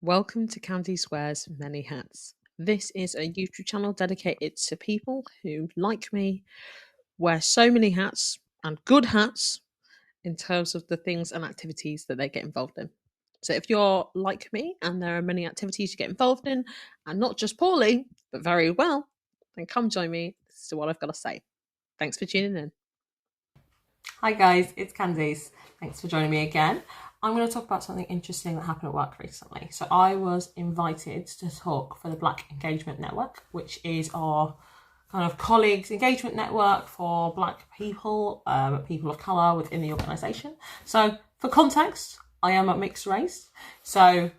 Welcome to Candice Wears Many Hats. This is a YouTube channel dedicated to people who, like me, wear so many hats and good hats in terms of the things and activities that they get involved in. So if you're like me and there are many activities you get involved in, and not just poorly, but very well, then come join me. This is what I've got to say. Thanks for tuning in. Hi guys, it's Candice. Thanks for joining me again. I'm going to talk about something interesting that happened at work recently. So I was invited to talk for the Black Engagement Network, which is our kind of colleagues engagement network for Black people, people of colour within the organisation. So for context, I am a mixed race, so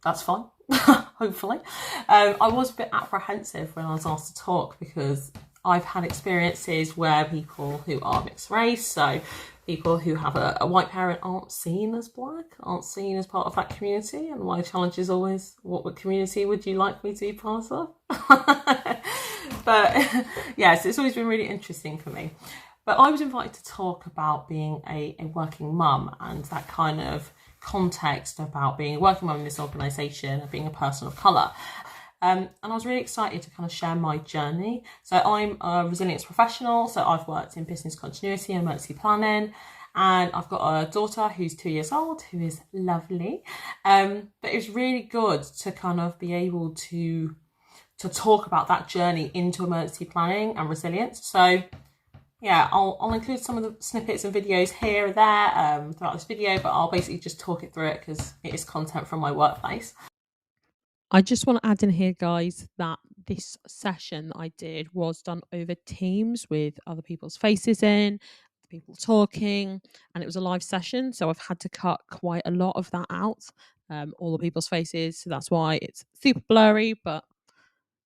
that's fine, hopefully. I was a bit apprehensive when I was asked to talk because I've had experiences where people who are mixed race, so people who have a white parent, aren't seen as Black, aren't seen as part of that community. And my challenge is always, what community would you like me to be part of? But yes, it's always been really interesting for me. But I was invited to talk about being a working mum and that kind of context about being a working mum in this organisation and being a person of colour. And I was really excited to kind of share my journey. So I'm a resilience professional. So I've worked in business continuity and emergency planning. And I've got a daughter who's 2 years old, who is lovely. But it was really good to kind of be able to talk about that journey into emergency planning and resilience. So yeah, I'll include some of the snippets and videos here and there throughout this video, but I'll basically just talk it through it because it is content from my workplace. I just want to add in here, guys, that this session that I did was done over Teams with other people's faces in, people talking, and it was a live session. So I've had to cut quite a lot of that out, all the people's faces. So that's why it's super blurry, but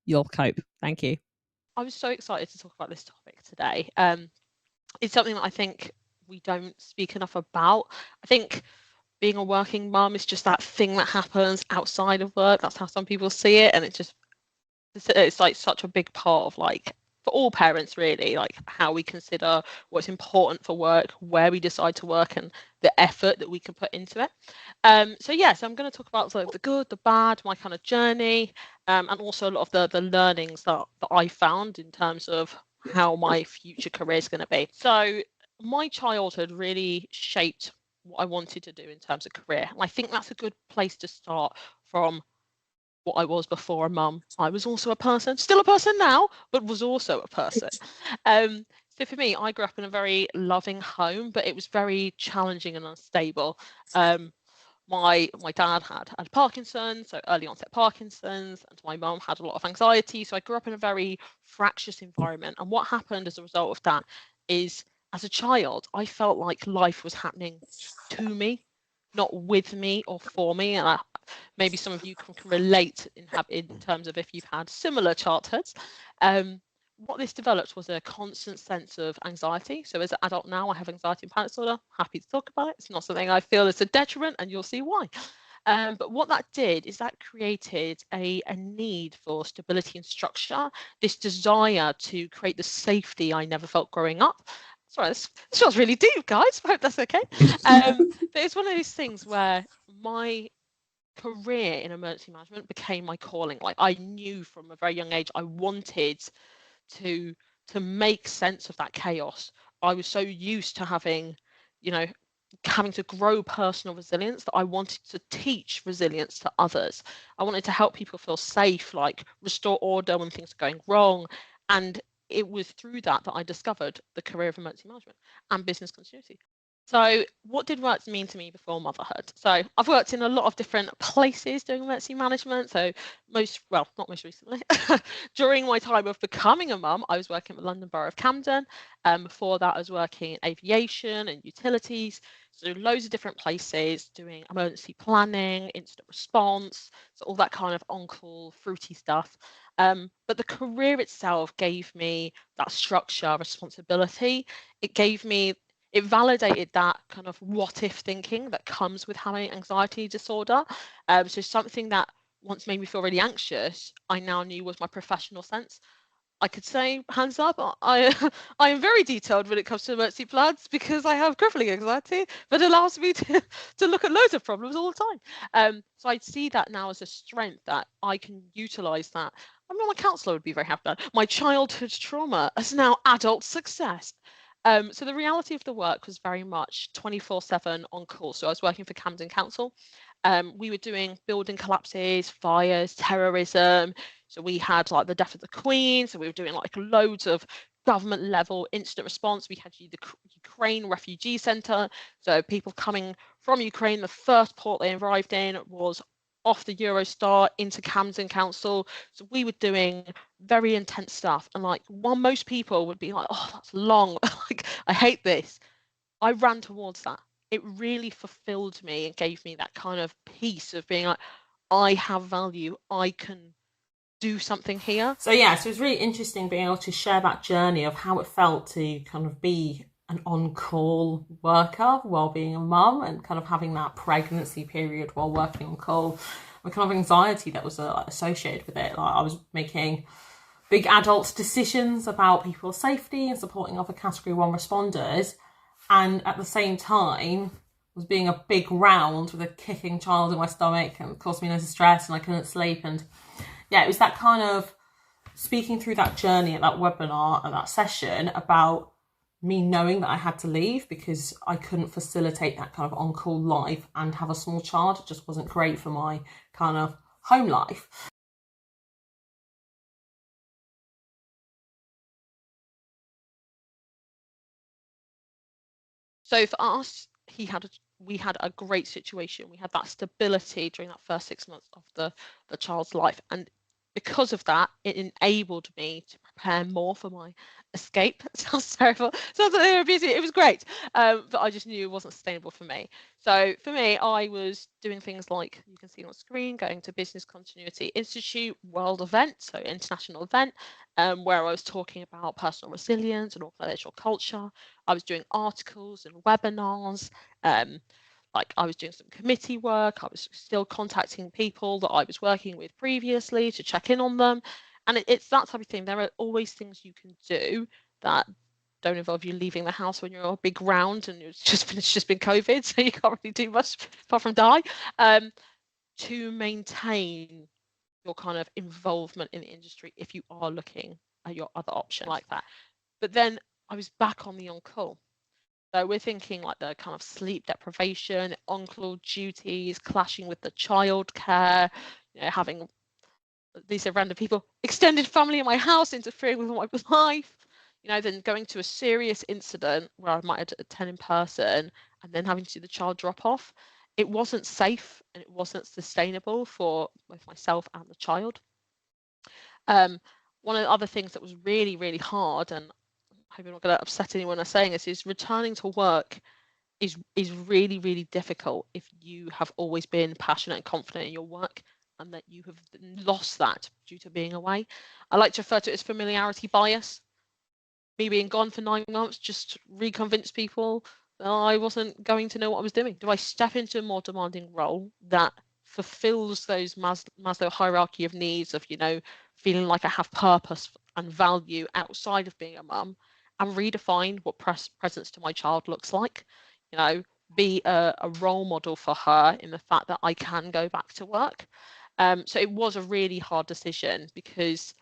you'll cope. Thank you. I was so excited to talk about this topic today. It's something that I think we don't speak enough about. I think being a working mum is just that thing that happens outside of work. That's how some people see it, and it's like such a big part of, like, for all parents really, like how we consider what's important for work, where we decide to work, and the effort that we can put into it. So I'm going to talk about the good, the bad, my kind of journey, and also a lot of the learnings that I found in terms of how my future career is going to be. So my childhood really shaped what I wanted to do in terms of career, and I think that's a good place to start from what I was before a mum. I was also a person, still a person now, but was also a person. So for me, I grew up in a very loving home, but it was very challenging and unstable. My dad had Parkinson's, so early onset Parkinson's, and my mum had a lot of anxiety. So I grew up in a very fractious environment. And what happened as a result of that is, as a child, I felt like life was happening to me, not with me or for me. And maybe some of you can relate in terms of if you've had similar childhoods. What this developed was a constant sense of anxiety. So as an adult now, I have anxiety and panic disorder. Happy to talk about it. It's not something I feel is a detriment, and you'll see why. But what that did is that created a need for stability and structure, this desire to create the safety I never felt growing up. Sorry, this feels really deep, guys. I hope that's okay. But it's one of those things where my career in emergency management became my calling. Like, I knew from a very young age I wanted to make sense of that chaos. I was so used to having to grow personal resilience that I wanted to teach resilience to others. I wanted to help people feel safe, like restore order when things are going wrong. And it was through that I discovered the career of emergency management and business continuity. So what did work mean to me before motherhood? So I've worked in a lot of different places doing emergency management. So not most recently, during my time of becoming a mum, I was working at the London Borough of Camden. Before that, I was working in aviation and utilities. So loads of different places doing emergency planning, incident response, so all that kind of on-call fruity stuff. But the career itself gave me that structure, responsibility. It validated that kind of what if thinking that comes with having anxiety disorder. So something that once made me feel really anxious, I now knew was my professional sense. I could say, hands up, I I am very detailed when it comes to emergency plans because I have crippling anxiety that allows me to look at loads of problems all the time. So I see that now as a strength that I can utilize that. I mean, my counsellor would be very happy about it. My childhood trauma as now adult success. So the reality of the work was very much 24/7 on call. So I was working for Camden Council. We were doing building collapses, fires, terrorism. So we had like the death of the Queen. So we were doing like loads of government level incident response. We had the Ukraine refugee center. So people coming from Ukraine, the first port they arrived in was off the Eurostar into Camden Council. So we were doing very intense stuff. And like while most people would be like, oh, that's long. Like, I hate this. I ran towards that. It really fulfilled me and gave me that kind of peace of being like, I have value. I can do something here. So yeah, so it's really interesting being able to share that journey of how it felt to kind of be an on-call worker while being a mum, and kind of having that pregnancy period while working on call, the kind of anxiety that was associated with it. Like I was making big adult decisions about people's safety and supporting other Category 1 responders, and at the same time was being a big round with a kicking child in my stomach and caused me loads of stress, and I couldn't sleep. And yeah, it was that kind of speaking through that journey at that webinar, at that session, about me knowing that I had to leave because I couldn't facilitate that kind of on-call life and have a small child. It just wasn't great for my kind of home life. So for us, we had a great situation. We had that stability during that first 6 months of the child's life, and because of that, it enabled me to prepare more for my escape. It sounds terrible. Sounds like they were busy. It was great, but I just knew it wasn't sustainable for me. So for me, I was doing things like you can see on screen, going to Business Continuity Institute World event, so international event, where I was talking about personal resilience and organizational culture. I was doing articles and webinars. Like I was doing some committee work. I was still contacting people that I was working with previously to check in on them. And it's that type of thing. There are always things you can do that don't involve you leaving the house when you're a big round and it's just been COVID, so you can't really do much apart from die. To maintain your kind of involvement in the industry if you are looking at your other option like that. But then I was back on the on-call. So we're thinking like the kind of sleep deprivation, on-call duties, clashing with the childcare, having these are random people, extended family in my house interfering with my life, then going to a serious incident where I might attend in person and then having to do the child drop off. It wasn't safe and it wasn't sustainable for both myself and the child. One of the other things that was really, really hard, and I hope I'm not going to upset anyone I'm saying this, is returning to work is really, really difficult if you have always been passionate and confident in your work and that you have lost that due to being away. I like to refer to it as familiarity bias. Me being gone for 9 months just reconvinced people that I wasn't going to know what I was doing. Do I step into a more demanding role that fulfills those Maslow hierarchy of needs of, feeling like I have purpose and value outside of being a mum, and redefine what presence to my child looks like? Be a role model for her in the fact that I can go back to work. So it was a really hard decision because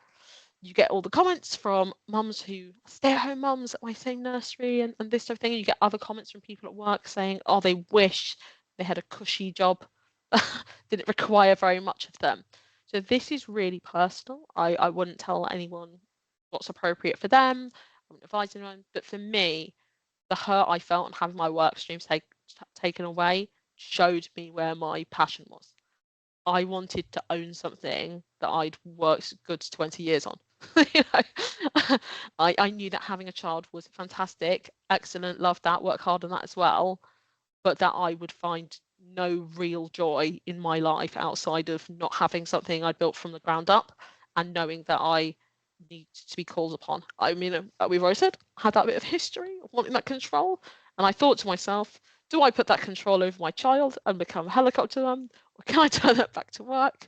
you get all the comments from mums who stay-at-home mums at my same nursery and this sort of thing. And you get other comments from people at work saying, oh, they wish they had a cushy job, didn't require very much of them. So this is really personal. I wouldn't tell anyone what's appropriate for them. I wouldn't advise anyone. But for me, the hurt I felt and having my work streams taken away showed me where my passion was. I wanted to own something that I'd worked good 20 years on. I knew that having a child was fantastic, excellent, loved that, work hard on that as well, but that I would find no real joy in my life outside of not having something I'd built from the ground up and knowing that I need to be called upon. I mean, we've already said, I had that bit of history of wanting that control, and I thought to myself, do I put that control over my child and become a helicopter mum, or can I turn that back to work?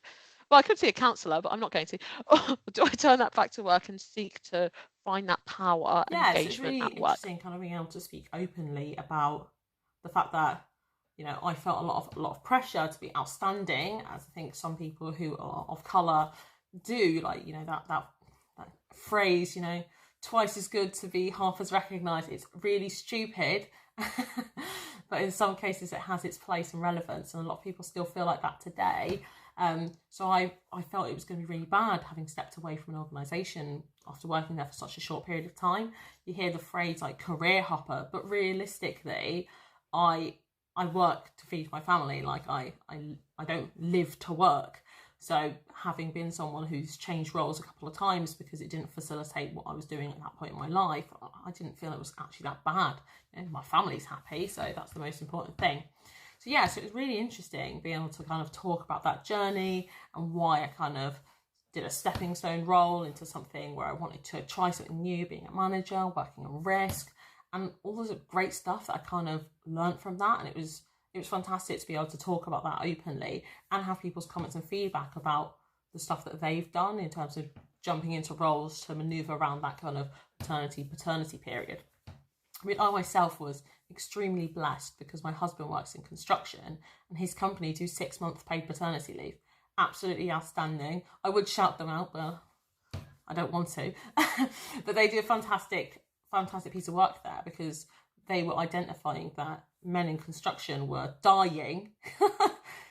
Well, I could see a counsellor, but I'm not going to. Or do I turn that back to work and seek to find that power and Yeah, so it's engagement really at work? interesting kind of being able to speak openly about the fact that, you know, I felt a lot of pressure to be outstanding, as I think some people who are of colour do, like, you know, that phrase, you know, twice as good to be half as recognised. It's really stupid. But in some cases it has its place and relevance, and a lot of people still feel like that today. So I felt it was going to be really bad having stepped away from an organisation after working there for such a short period of time. You hear the phrase like career hopper, but realistically, I work to feed my family. Like I don't live to work. So having been someone who's changed roles a couple of times because it didn't facilitate what I was doing at that point in my life, I didn't feel it was actually that bad. You know, my family's happy, so that's the most important thing. So yeah, so it was really interesting being able to kind of talk about that journey and why I kind of did a stepping stone role into something where I wanted to try something new, being a manager, working on risk, and all this great stuff that I kind of learned from that. And it was fantastic to be able to talk about that openly and have people's comments and feedback about the stuff that they've done in terms of jumping into roles to manoeuvre around that kind of paternity period. I mean, I myself was extremely blessed because my husband works in construction and his company do 6 months paid paternity leave. Absolutely outstanding. I would shout them out, but I don't want to. But they do a fantastic piece of work there, because they were identifying that men in construction were dying,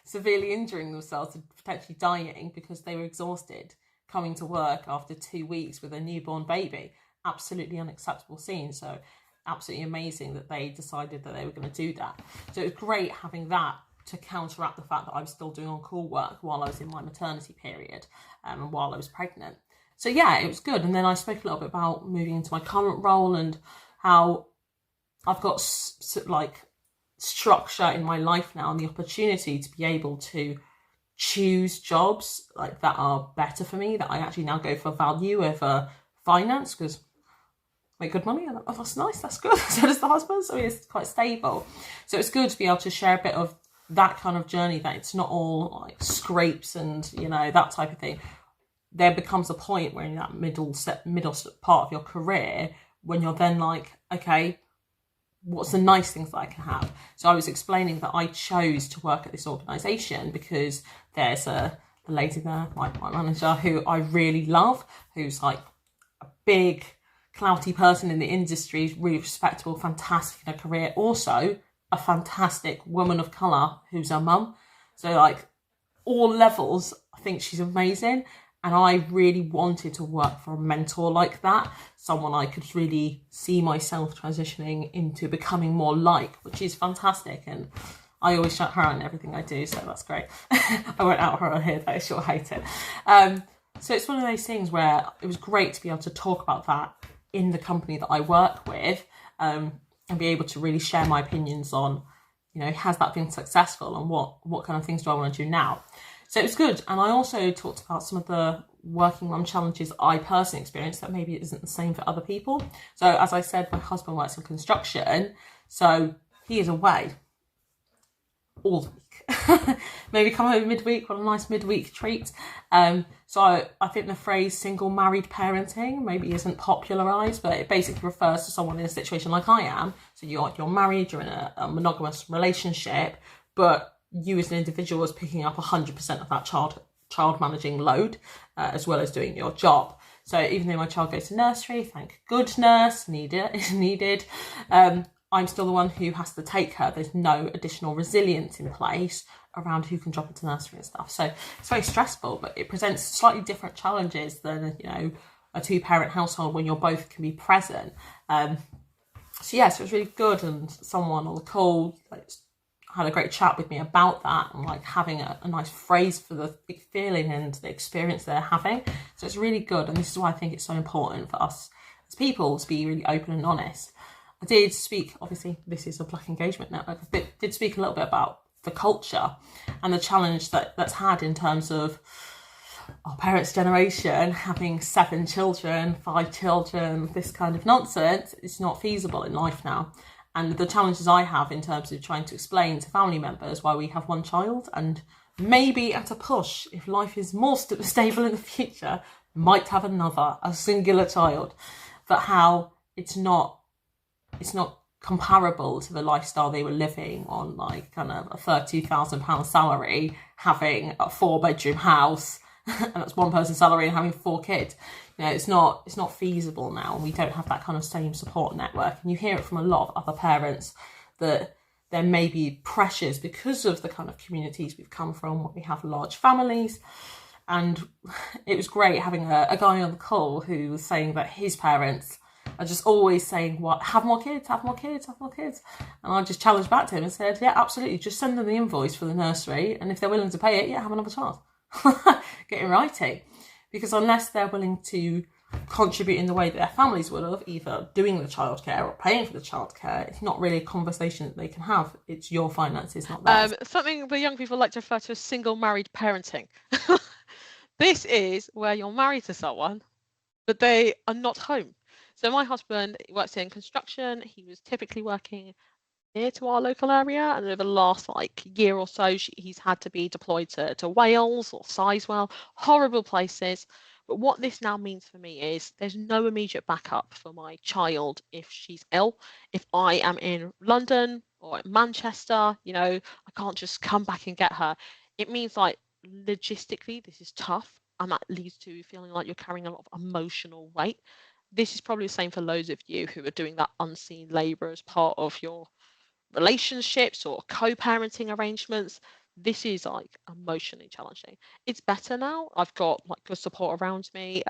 severely injuring themselves and potentially dying because they were exhausted coming to work after 2 weeks with a newborn baby. Absolutely unacceptable scene. So absolutely amazing that they decided that they were going to do that. So it was great having that to counteract the fact that I was still doing on-call work while I was in my maternity period, and while I was pregnant. So yeah, it was good. And then I spoke a little bit about moving into my current role and how I've got like structure in my life now and the opportunity to be able to choose jobs like that are better for me, that I actually now go for value over finance, because make good money, and that's nice, that's good. So does the husband, so it's quite stable. So it's good to be able to share a bit of that kind of journey, that it's not all like scrapes and, you know, that type of thing. There becomes a point where in that middle part of your career when you're then like, okay, what's the nice things that I can have? So I was explaining that I chose to work at this organisation because there's a lady there, my manager, who I really love, who's like a big clouty person in the industry, really respectable, fantastic in her career, also a fantastic woman of colour who's her mum. So like all levels, I think she's amazing. And I really wanted to work for a mentor like that, someone I could really see myself transitioning into becoming more like, which is fantastic. And I always shout her out in everything I do, so that's great. I won't out her on here though, she'll hate it. So it's one of those things where it was great to be able to talk about that in the company that I work with, and be able to really share my opinions on, you know, has that been successful and what kind of things do I want to do now? So it was good. And I also talked about some of the working mum challenges I personally experienced that maybe it isn't the same for other people. So as I said, my husband works in construction, so he is away all the week. Maybe come home midweek, what a nice midweek treat. So I think the phrase single married parenting maybe isn't popularised, but it basically refers to someone in a situation like I am. So you're married, you're in a monogamous relationship, but you as an individual is picking up 100% of that child managing load, as well as doing your job. So even though my child goes to nursery, thank goodness, needed, I'm still the one who has to take her. There's no additional resilience in place around who can drop into nursery and stuff. So it's very stressful, but it presents slightly different challenges than, you know, a 2-parent household when you're both can be present. So yeah, so it was really good, and someone on the call had a great chat with me about that, and like having a nice phrase for the feeling and the experience they're having. So it's really good, and this is why I think it's so important for us as people to be really open and honest. I did speak, obviously this is a Black Engagement Network, I did speak a little bit about the culture and the challenge that's had in terms of our parents' generation having 7 children, 5 children, this kind of nonsense. It's not feasible in life now. and the challenges I have in terms of trying to explain to family members why we have one child, and maybe at a push, if life is more stable in the future, might have a singular child, but how it's not comparable to the lifestyle they were living on, like kind of a £30,000 salary, having a 4-bedroom house, and that's one person's salary, and having 4 kids. You know, it's not feasible now, and we don't have that kind of same support network. And you hear it from a lot of other parents that there may be pressures because of the kind of communities we've come from, where we have large families. And it was great having a guy on the call who was saying that his parents are just always saying, "What? Have more kids, have more kids, have more kids." And I just challenged back to him and said, "Yeah, absolutely. Just send them the invoice for the nursery, and if they're willing to pay it, yeah, have another child." Get in writing, because unless they're willing to contribute in the way that their families would have, either doing the childcare or paying for the childcare, it's not really a conversation that they can have. It's your finances, not theirs. Something the young people like to refer to as single married parenting. This is where you're married to someone, but they are not home. So my husband works in construction. He was typically working near to our local area, and over the last year or so, he's had to be deployed to Wales or Sizewell, horrible places. But what this now means for me is there's no immediate backup for my child if she's ill. If I am in London or Manchester, I can't just come back and get her. It means logistically this is tough, and that leads to feeling like you're carrying a lot of emotional weight. This is probably the same for loads of you who are doing that unseen labour as part of your relationships or co-parenting arrangements. This is emotionally challenging. It's better now. I've got good support around me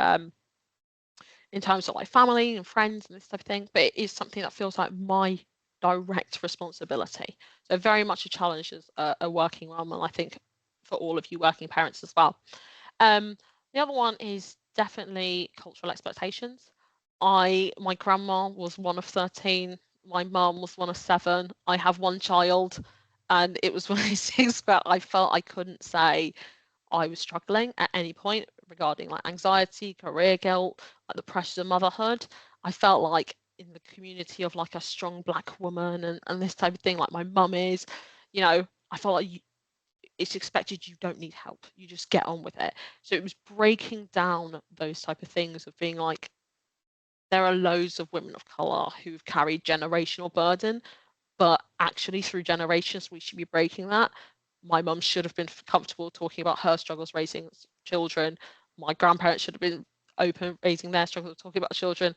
in terms of family and friends and this type of thing, but it is something that feels like my direct responsibility. So very much a challenge as a working mum, and I think for all of you working parents as well. The other one is definitely cultural expectations. My grandma was one of 13. My mum was one of 7. I have one child, and it was one of these things where I felt I couldn't say I was struggling at any point regarding anxiety, career guilt, the pressures of motherhood. I felt like in the community of a strong Black woman and this type of thing, like my mum is, I felt like it's expected, you don't need help, you just get on with it. So it was breaking down those type of things of being there are loads of women of colour who've carried generational burden, but actually through generations we should be breaking that. My mum should have been comfortable talking about her struggles raising children. My grandparents should have been open raising their struggles, talking about children.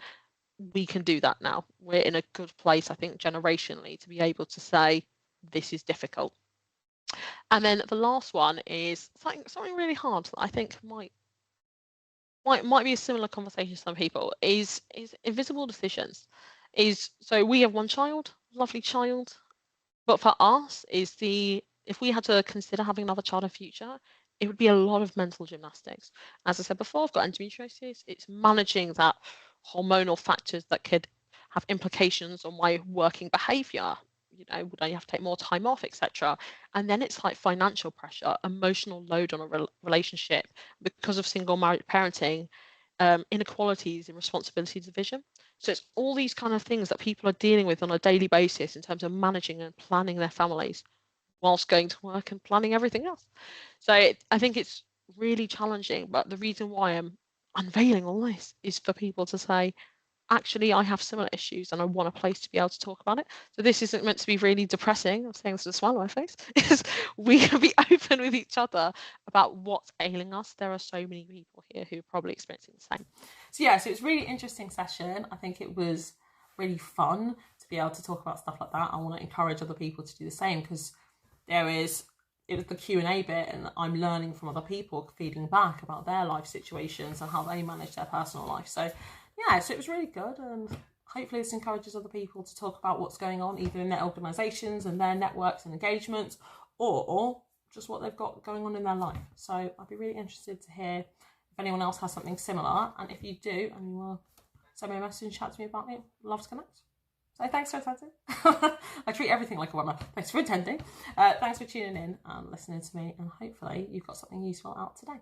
We can do that now. We're in a good place, I think, generationally, to be able to say this is difficult. And then the last one is something really hard that I think might be a similar conversation to some people, is invisible decisions. So we have one child, lovely child, but for us if we had to consider having another child in future, it would be a lot of mental gymnastics. As I said before, I've got endometriosis. It's managing that hormonal factors that could have implications on my working behavior. Would I have to take more time off, etc. And then it's financial pressure, emotional load on a relationship because of single married parenting, inequalities in responsibility division. So it's all these kind of things that people are dealing with on a daily basis in terms of managing and planning their families whilst going to work and planning everything else. So I think it's really challenging, but the reason why I'm unveiling all this is for people to say, actually, I have similar issues and I want a place to be able to talk about it. So this isn't meant to be really depressing. I'm saying this with a smile on my face. Is we can be open with each other about what's ailing us. There are so many people here who are probably experiencing the same. So it's a really interesting session. I think it was really fun to be able to talk about stuff like that. I want to encourage other people to do the same, because it was the Q&A bit, and I'm learning from other people, feeding back about their life situations and how they manage their personal life. So so it was really good, and hopefully this encourages other people to talk about what's going on either in their organisations and their networks and engagements, or just what they've got going on in their life. So I'd be really interested to hear if anyone else has something similar, and if you do and you will send me a message and chat to me about it, I'd love to connect. So thanks for attending. I treat everything like a woman. Thanks for attending. Thanks for tuning in and listening to me, and hopefully you've got something useful out today.